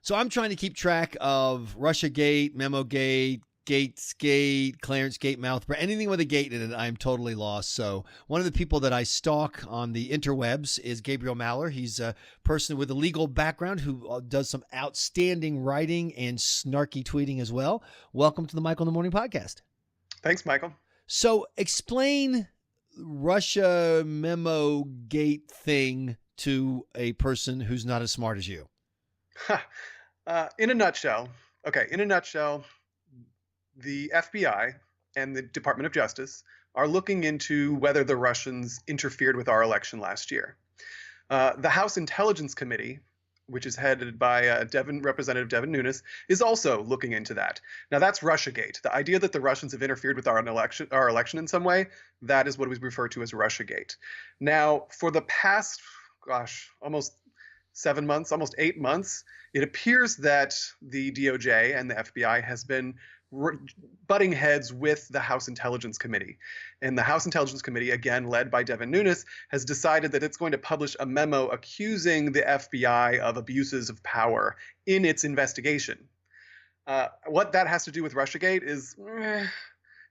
So I'm trying to keep track of RussiaGate, MemoGate, Gatesgate, ClearanceGate, Mouthbreath, anything with a gate in it, I'm totally lost. So one of the people that I stalk on the interwebs is Gabriel Malor. He's a person with a legal background who does some outstanding writing and snarky tweeting as well. Welcome to the Michael in the Morning podcast. Thanks, Michael. So explain Russia MemoGate thing to a person who's not as smart as you. In a nutshell, the FBI and the Department of Justice are looking into whether the Russians interfered with our election last year. The House Intelligence Committee, which is headed by Representative Devin Nunes, is also looking into that. Now, that's Russiagate. The idea that the Russians have interfered with our election in some way, that is what we refer to as Russiagate. Now, for the past, almost 7 months, almost 8 months, it appears that the DOJ and the FBI has been butting heads with the House Intelligence Committee. And the House Intelligence Committee, again led by Devin Nunes, has decided that it's going to publish a memo accusing the FBI of abuses of power in its investigation. What that has to do with Russiagate is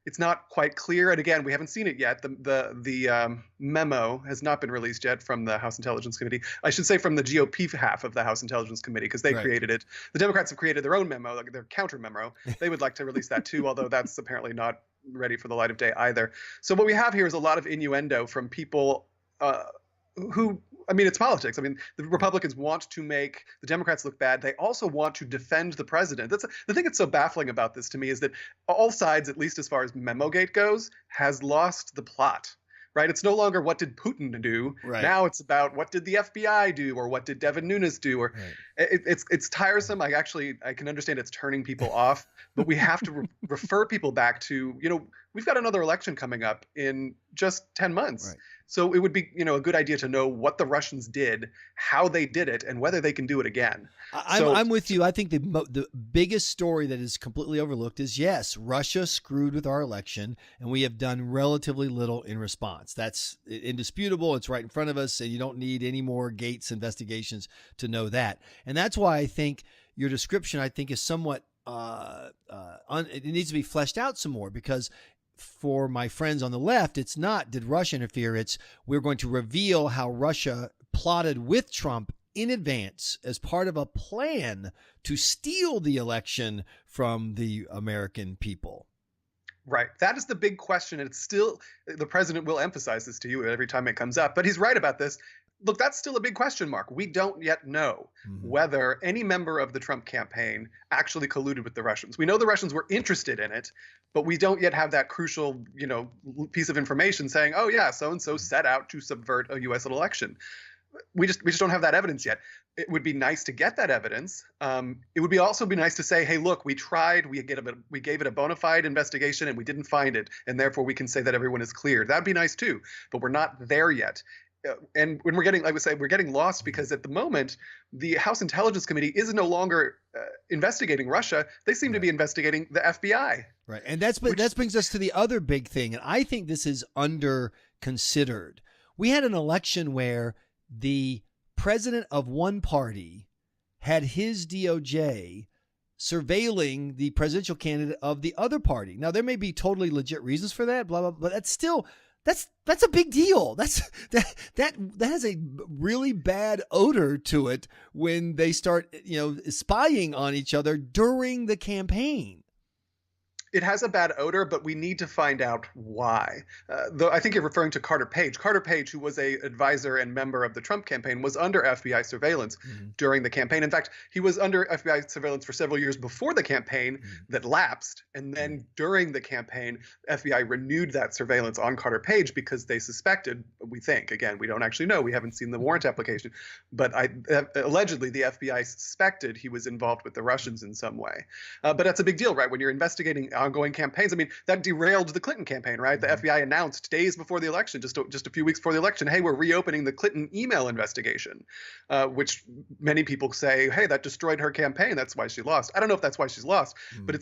it's not quite clear. And again, we haven't seen it yet. The memo has not been released yet from the House Intelligence Committee. I should say from the GOP half of the House Intelligence Committee, because they created it. The Democrats have created their own memo, like their counter memo. They would like to release that too, although that's apparently not ready for the light of day either. So what we have here is a lot of innuendo from people who, it's politics. The Republicans want to make the Democrats look bad. They also want to defend the president. That's the thing that's so baffling about this to me, is that all sides, at least as far as MemoGate goes, has lost the plot. Right? It's no longer what did Putin do. Right. Now it's about what did the FBI do, or what did Devin Nunes do, or it's tiresome. I can understand it's turning people off, but we have to refer people back to, we've got another election coming up in just 10 months. Right. So it would be, a good idea to know what the Russians did, how they did it, and whether they can do it again. I'm with you. I think the biggest story that is completely overlooked is, yes, Russia screwed with our election, and we have done relatively little in response. That's indisputable. It's right in front of us, and you don't need any more Gates investigations to know that. And that's why I think your description, is somewhat it needs to be fleshed out some more, because for my friends on the left, it's not did Russia interfere, it's we're going to reveal how Russia plotted with Trump in advance as part of a plan to steal the election from the American people. Right. That is the big question. And it's still, the president will emphasize this to you every time it comes up, but he's right about this. Look, that's still a big question mark. We don't yet know whether any member of the Trump campaign actually colluded with the Russians. We know the Russians were interested in it, but we don't yet have that crucial, piece of information saying, oh yeah, so-and-so set out to subvert a U.S. election. We just don't have that evidence yet. It would be nice to get that evidence. It would also be nice to say, hey, look, we tried, we gave it a bona fide investigation and we didn't find it, and therefore we can say that everyone is cleared. That'd be nice too, but we're not there yet. And when we're getting lost because at the moment, the House Intelligence Committee is no longer investigating Russia. They seem to be investigating the FBI. Right. And that brings us to the other big thing. And I think this is under considered. We had an election where the president of one party had his DOJ surveilling the presidential candidate of the other party. Now, there may be totally legit reasons for that, blah, blah, but that's still... That's a big deal. That has a really bad odor to it when they start, spying on each other during the campaign. It has a bad odor, but we need to find out why. Though I think you're referring to Carter Page. Carter Page, who was an advisor and member of the Trump campaign, was under FBI surveillance during the campaign. In fact, he was under FBI surveillance for several years before the campaign that lapsed. And then during the campaign, FBI renewed that surveillance on Carter Page because they suspected, we think, again, we don't actually know, we haven't seen the warrant application, but allegedly the FBI suspected he was involved with the Russians in some way. But that's a big deal, right? When you're investigating ongoing campaigns. That derailed the Clinton campaign, right? The FBI announced days before the election, just a few weeks before the election, hey, we're reopening the Clinton email investigation, which many people say, hey, that destroyed her campaign. That's why she lost. I don't know if that's why she's lost, but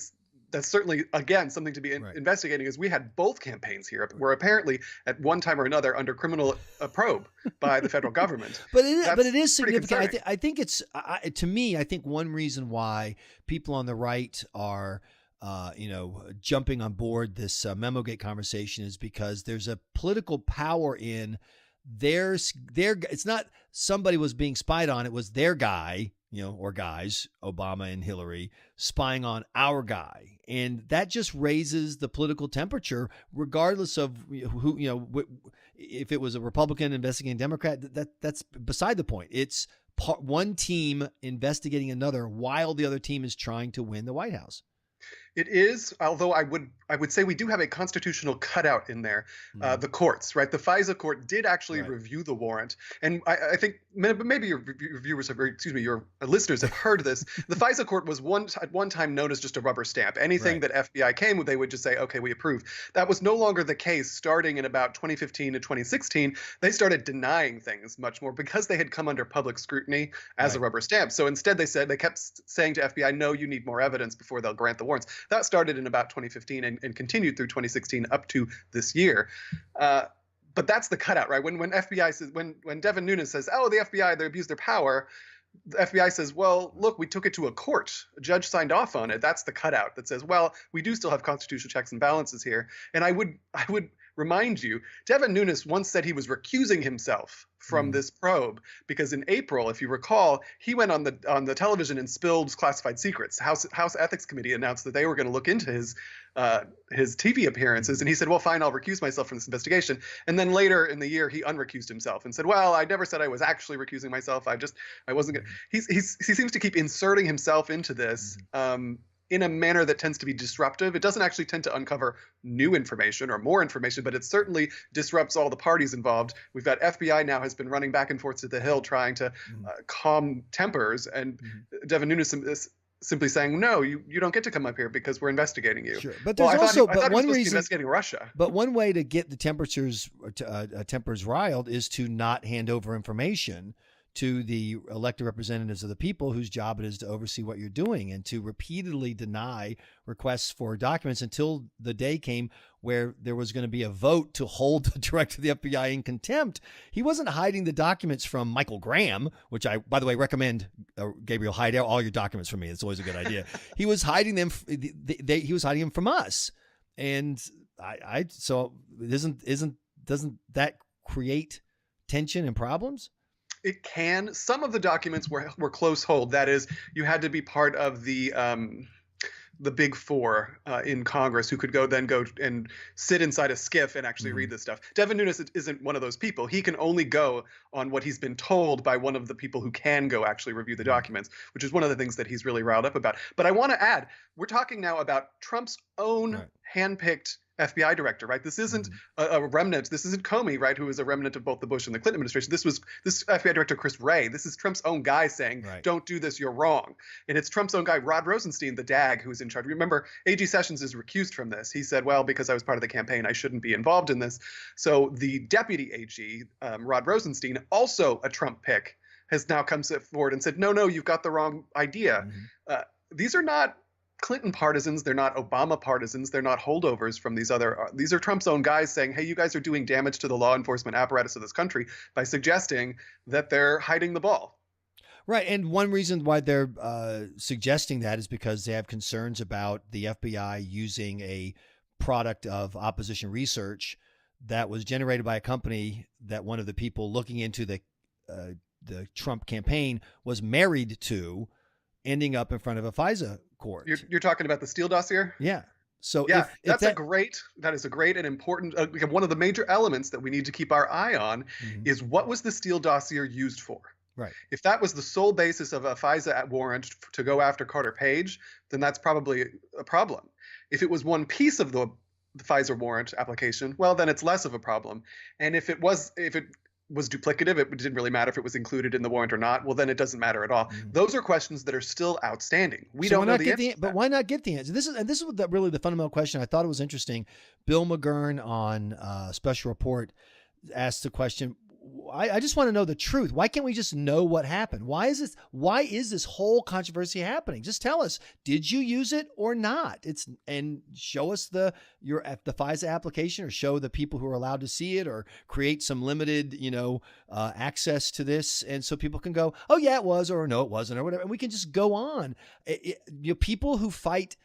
that's certainly, again, something to be investigating, is we had both campaigns here were apparently at one time or another under criminal probe by the federal government. But it is significant. I think it's, to me, I think one reason why people on the right are jumping on board this MemoGate conversation is because there's a political power in it's not somebody was being spied on. It was their guy, or guys, Obama and Hillary, spying on our guy. And that just raises the political temperature, regardless of who, if it was a Republican investigating a Democrat, that's beside the point. It's one team investigating another while the other team is trying to win the White House. It is, although I would say we do have a constitutional cutout in there. The courts, right? The FISA court did actually review the warrant, and I think maybe your viewers have, your listeners have heard this. The FISA court was at one time known as just a rubber stamp. Anything that FBI came with, they would just say, okay, we approve. That was no longer the case. Starting in about 2015 to 2016, they started denying things much more because they had come under public scrutiny as a rubber stamp. So instead, they kept saying to FBI, no, you need more evidence before they'll grant the warrants. That started in about 2015 and continued through 2016 up to this year. But that's the cutout, right? When FBI says, when Devin Nunes says, oh, the FBI, they abused their power, the FBI says, well, look, we took it to a court. A judge signed off on it. That's the cutout that says, well, we do still have constitutional checks and balances here. And I would remind you, Devin Nunes once said he was recusing himself from this probe because in April, if you recall, he went on the television and spilled classified secrets. House Ethics Committee announced that they were going to look into his TV appearances, and he said, well, fine, I'll recuse myself from this investigation. And then later in the year, he unrecused himself and said, well, I never said I was actually recusing myself. I wasn't going to. He seems to keep inserting himself into this in a manner that tends to be disruptive. It doesn't actually tend to uncover new information or more information, but it certainly disrupts all the parties involved. We've got FBI now has been running back and forth to the Hill trying to calm tempers, and Devin Nunes is simply saying, no, you don't get to come up here because we're investigating you. Sure. But there's one reason investigating Russia. But one way to get the tempers riled is to not hand over information to the elected representatives of the people whose job it is to oversee what you're doing, and to repeatedly deny requests for documents until the day came where there was going to be a vote to hold the director of the FBI in contempt. He wasn't hiding the documents from Michael Graham, which I, by the way, recommend Gabriel, hide all your documents from me. It's always a good idea. He was hiding them. He was hiding them from us. And so doesn't that create tension and problems? It can. Some of the documents were close hold. That is, you had to be part of the big four in Congress who could go and sit inside a SCIF and actually read this stuff. Devin Nunes isn't one of those people. He can only go on what he's been told by one of the people who can go actually review the documents, which is one of the things that he's really riled up about. But I want to add, we're talking now about Trump's own handpicked FBI director, right? This isn't a remnant. This isn't Comey, right, who is a remnant of both the Bush and the Clinton administration. This FBI director, Chris Wray. This is Trump's own guy saying, don't do this, you're wrong. And it's Trump's own guy, Rod Rosenstein, the DAG, who's in charge. Remember, A.G. Sessions is recused from this. He said, well, because I was part of the campaign, I shouldn't be involved in this. So the deputy AG, Rod Rosenstein, also a Trump pick, has now come forward and said, no, you've got the wrong idea. These are not Clinton partisans, they're not Obama partisans, they're not holdovers from these are Trump's own guys saying, hey, you guys are doing damage to the law enforcement apparatus of this country by suggesting that they're hiding the ball. Right. And one reason why they're suggesting that is because they have concerns about the FBI using a product of opposition research that was generated by a company that one of the people looking into the Trump campaign was married to, ending up in front of a FISA court. You're talking about the Steele dossier? Yeah. So that is a great and important, one of the major elements that we need to keep our eye on is what was the Steele dossier used for? Right. If that was the sole basis of a FISA warrant to go after Carter Page, then that's probably a problem. If it was one piece of the FISA warrant application, well, then it's less of a problem. And if it was duplicative, it didn't really matter if it was included in the warrant or not, well, then it doesn't matter at all. Those are questions that are still outstanding. We don't know the answer. But why not get the answer? This is really the fundamental question. I thought it was interesting. Bill McGurn on Special Report asked the question, I just want to know the truth. Why can't we just know what happened? Why is this whole controversy happening? Just tell us, did you use it or not? And show us the FISA application, or show the people who are allowed to see it, or create some limited, access to this. And so people can go, oh yeah, it was, or no, it wasn't, or whatever. And we can just go on. People who fight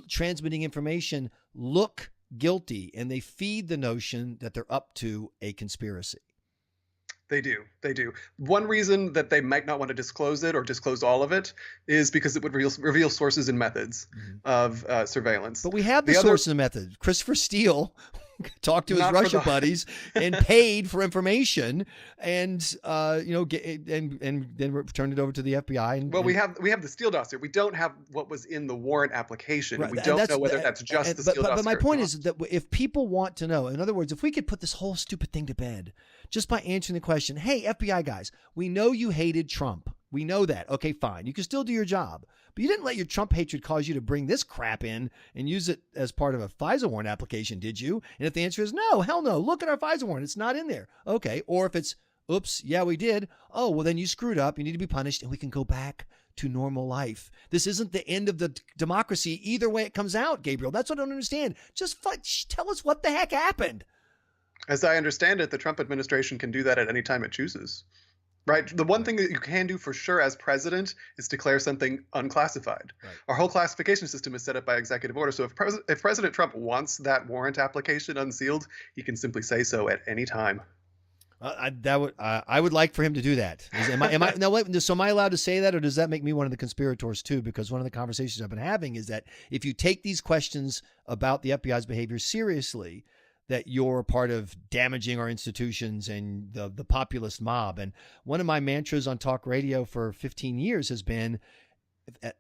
transmitting information look guilty, and they feed the notion that they're up to a conspiracy. They do. One reason that they might not want to disclose it or disclose all of it is because it would reveal sources and methods of surveillance. But we have the sources and methods. Christopher Steele talked to his Russia buddies and paid for information, and then turned it over to the FBI. We have the Steele dossier. We don't have what was in the warrant application. Right. We don't know whether that's just the Steele dossier. But my point is that if people want to know, in other words, if we could put this whole stupid thing to bed just by answering the question, hey, FBI guys, we know you hated Trump. We know that. Okay, fine. You can still do your job. But you didn't let your Trump hatred cause you to bring this crap in and use it as part of a FISA warrant application, did you? And if the answer is no, hell no, look at our FISA warrant. It's not in there. Okay. Or if it's, oops, yeah, we did. Oh, well, then you screwed up. You need to be punished, and we can go back to normal life. This isn't the end of the democracy either way it comes out, Gabriel. That's what I don't understand. Just tell us what the heck happened. As I understand it, the Trump administration can do that at any time it chooses. Right. The one thing that you can do for sure as president is declare something unclassified. Right. Our whole classification system is set up by executive order. So if President Trump wants that warrant application unsealed, he can simply say so at any time. I would like for him to do that. So am I allowed to say that, or does that make me one of the conspirators too? Because one of the conversations I've been having is that if you take these questions about the FBI's behavior seriously, that you're part of damaging our institutions and the populist mob. And one of my mantras on talk radio for 15 years has been,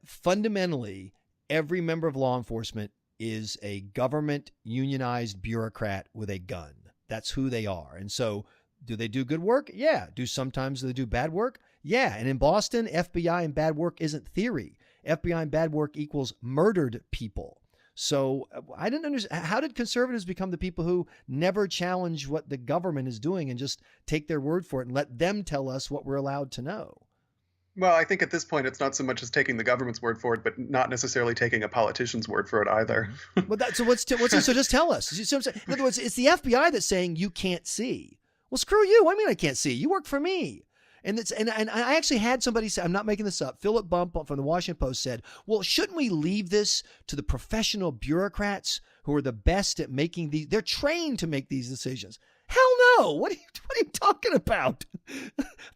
fundamentally, every member of law enforcement is a government unionized bureaucrat with a gun. That's who they are. And so do they do good work? Yeah. Sometimes they do bad work? Yeah. And in Boston, FBI and bad work isn't theory. FBI and bad work equals murdered people. So I didn't understand, how did conservatives become the people who never challenge what the government is doing and just take their word for it and let them tell us what we're allowed to know? Well, I think at this point, it's not so much as taking the government's word for it, but not necessarily taking a politician's word for it either. So just tell us. In other words, it's the FBI that's saying you can't see. Well, screw you. What do you mean I can't see? You work for me. And I actually had somebody say, I'm not making this up, Philip Bump from the Washington Post said, well, shouldn't we leave this to the professional bureaucrats who are the best at making these? They're trained to make these decisions. Hell no. What are you talking about?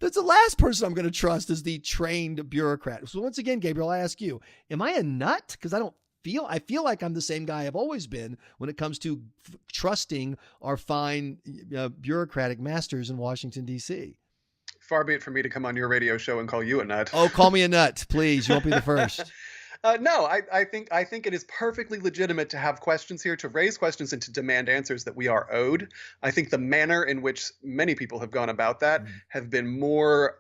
That's the last person I'm going to trust is the trained bureaucrat. So once again, Gabriel, I ask you, am I a nut? Because I feel like I'm the same guy I've always been when it comes to trusting our fine bureaucratic masters in Washington, D.C. Far be it for me to come on your radio show and call you a nut. Oh, call me a nut, please. You won't be the first. No, I think it is perfectly legitimate to have questions here, to raise questions and to demand answers that we are owed. I think the manner in which many people have gone about that have been more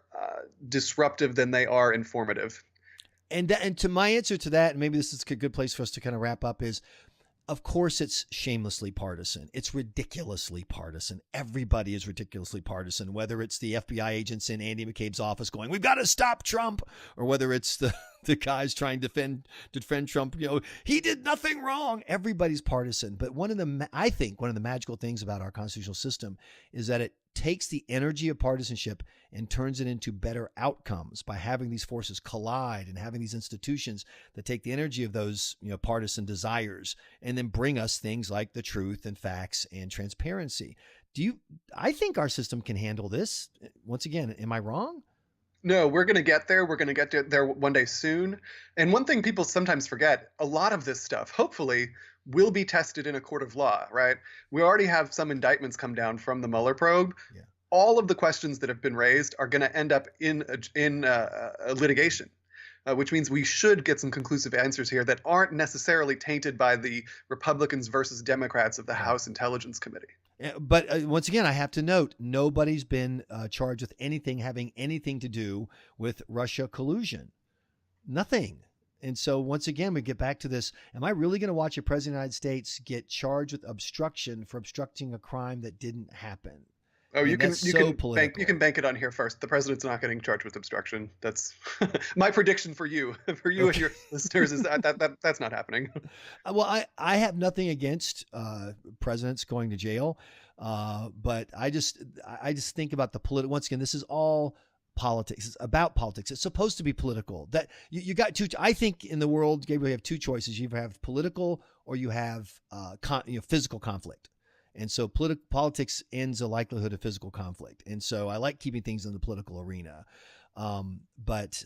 disruptive than they are informative. And to my answer to that, and maybe this is a good place for us to kind of wrap up, is, of course, it's shamelessly partisan. It's ridiculously partisan. Everybody is ridiculously partisan, whether it's the FBI agents in Andy McCabe's office going, we've got to stop Trump, or whether it's the guys trying to defend Trump. He did nothing wrong. Everybody's partisan. But I think one of the magical things about our constitutional system is that it takes the energy of partisanship and turns it into better outcomes by having these forces collide and having these institutions that take the energy of those partisan desires and then bring us things like the truth and facts and transparency. I think our system can handle this. Once again, am I wrong? No, we're going to get there. We're going to get there one day soon. And one thing people sometimes forget, a lot of this stuff, hopefully, will be tested in a court of law, right? We already have some indictments come down from the Mueller probe. Yeah. All of the questions that have been raised are going to end up in a litigation, which means we should get some conclusive answers here that aren't necessarily tainted by the Republicans versus Democrats of the House Intelligence Committee. But once again, I have to note, nobody's been charged with anything having anything to do with Russia collusion. Nothing. And so once again, we get back to this. Am I really going to watch a president of the United States get charged with obstruction for obstructing a crime that didn't happen? Oh, And that's so political. you can bank it on here first. The president's not getting charged with obstruction. That's my prediction for you, and your listeners is that's not happening. Well, I have nothing against presidents going to jail, but I just think about the political. Once again, this is all politics. It's about politics. It's supposed to be political. That you got two. I think in the world, Gabriel, you have two choices. You have political or you have physical conflict. And so politics ends the likelihood of physical conflict. And so I like keeping things in the political arena. But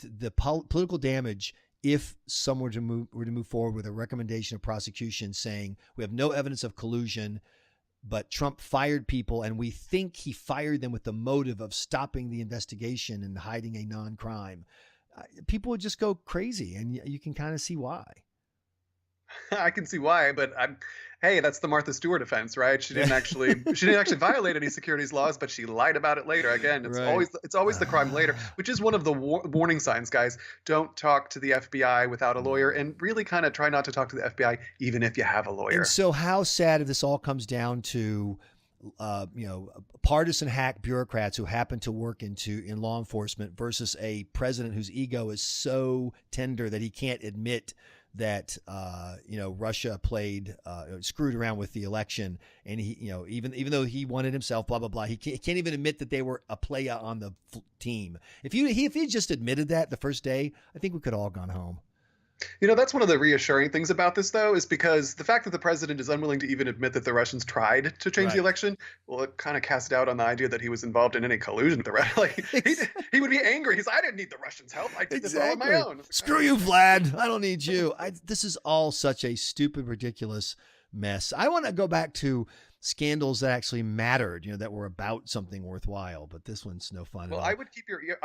the political damage, if someone were to move forward with a recommendation of prosecution saying we have no evidence of collusion, but Trump fired people and we think he fired them with the motive of stopping the investigation and hiding a non-crime, people would just go crazy. And you can kind of see why. I can see why, but hey, that's the Martha Stewart offense, right? She didn't actually violate any securities laws, but she lied about it later. Again, it's always the crime later, which is one of the warning signs, guys. Don't talk to the FBI without a lawyer, and really kind of try not to talk to the FBI even if you have a lawyer. And so how sad if this all comes down to partisan hack bureaucrats who happen to work in law enforcement versus a president whose ego is so tender that he can't admit that Russia screwed around with the election, and he even though he won it himself, blah blah blah, he can't even admit that they were a player on the team. If he just admitted that the first day, I think we could all gone home. That's one of the reassuring things about this, though, is because the fact that the president is unwilling to even admit that the Russians tried to change the election, well, it kind of cast doubt on the idea that he was involved in any collusion with the Russians. Like, he would be angry. I didn't need the Russians' help. I did this all on my own. Screw you, Vlad. I don't need you. This is all such a stupid, ridiculous mess. I want to go back to scandals that actually mattered, that were about something worthwhile, but this one's no fun. Well, I would keep your ear.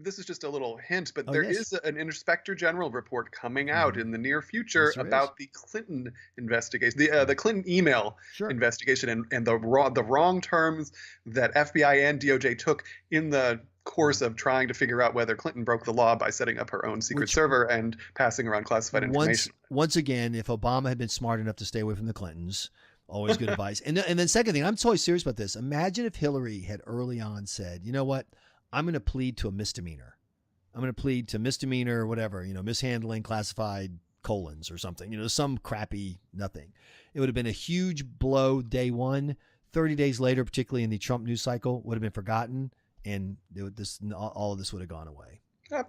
This is just a little hint, but there is an Inspector General report coming out in the near future about the Clinton investigation, the Clinton email investigation, and the wrong terms that FBI and DOJ took in the course of trying to figure out whether Clinton broke the law by setting up her own secret server and passing around classified information. Once again, if Obama had been smart enough to stay away from the Clintons. Always good advice. And then second thing, I'm totally serious about this. Imagine if Hillary had early on said, you know what, I'm going to plead to a misdemeanor. I'm going to plead to misdemeanor, whatever, mishandling classified colons or something, some crappy nothing. It would have been a huge blow day one. 30 days later, particularly in the Trump news cycle, would have been forgotten. And all of this would have gone away.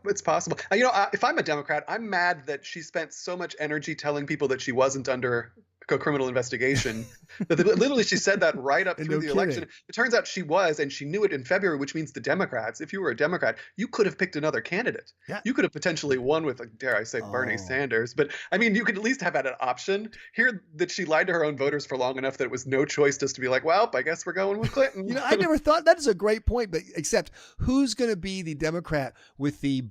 It's possible. If I'm a Democrat, I'm mad that she spent so much energy telling people that she wasn't under a criminal investigation. Literally, she said that right up through the election. It turns out she was, and she knew it in February, which means the Democrats, if you were a Democrat, you could have picked another candidate. Yeah. You could have potentially won with, dare I say, Bernie Sanders. But, you could at least have had an option. Here, that she lied to her own voters for long enough that it was no choice just to be like, well, I guess we're going with Clinton. I never thought that is a great point, but except who's going to be the Democrat with the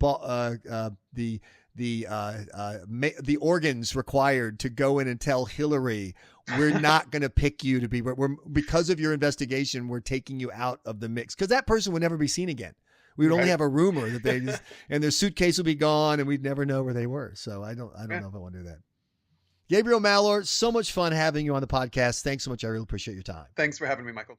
organs required to go in and tell Hillary, we're not going to pick you to be, because of your investigation, we're taking you out of the mix. Because that person would never be seen again. We would only have a rumor that they just, and their suitcase would be gone and we'd never know where they were. So I don't know if I want to do that. Gabriel Malor, so much fun having you on the podcast. Thanks so much. I really appreciate your time. Thanks for having me, Michael.